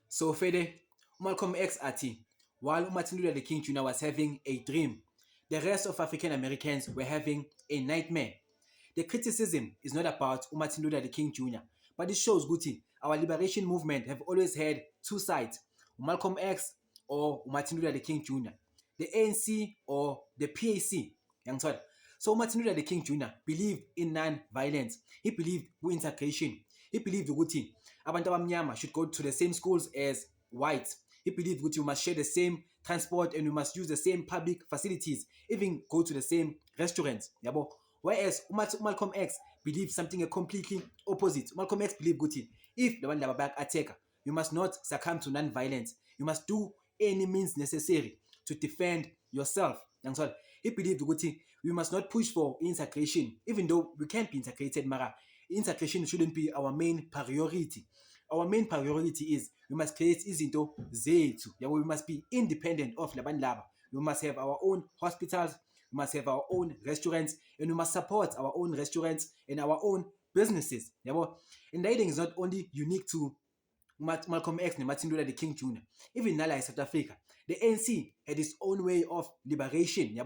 So Fede, Malcolm X athi, while Martin Luther King Jr. was having a dream, the rest of African Americans were having a nightmare. The criticism is not about Martin Luther King Jr., but it shows Guti, our liberation movement have always had two sides, Malcolm X or Martin Luther King Jr., the ANC or the PAC. Yang thought. So Martin Luther King Jr. believed in non-violence. He believed in integration. He believed ukuthi abantu abamnyama should go to the same schools as whites. He believed ukuthi we must share the same transport and we must use the same public facilities, even go to the same restaurants. Yabo. Whereas Malcolm X believed something completely opposite. Malcolm X believed ukuthi if the one back attacker, you must not succumb to non-violence. You must do any means necessary to defend yourself. He believed ukuthi we must not push for integration, even though we can't be integrated, mara integration shouldn't be our main priority. Our main priority is we must create izinto zethu. We must be independent of laban laba. We must have our own hospitals, we must have our own restaurants, and we must support our own restaurants and our own businesses. And that is not only unique to Malcolm X and Martin Luther King Jr. Even nala in South Africa, the ANC had its own way of liberation,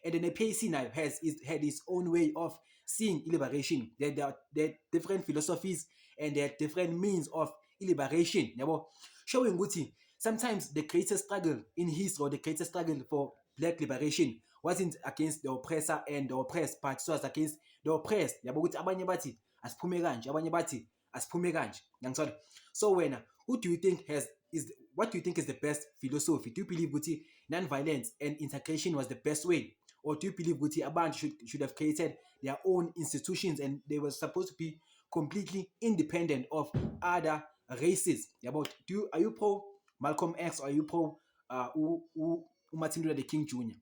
and then the PAC now had its own way of seeing liberation. There are different philosophies and there are different means of liberation, showing Guti. Sometimes the greatest struggle in history or the greatest struggle for black liberation wasn't against the oppressor and the oppressed, but it was against the oppressed. Ukuthi abanye bathi asiphume kanje, abanye bathi asiphume kanje. So who do you think what do you think is the best philosophy? Do you believe Guti non-violence and integration was the best way? Or do you believe Guti Aban should have created their own institutions and they were supposed to be completely independent of other races? Are you pro Malcolm X or are you pro Martin Luther King Jr.?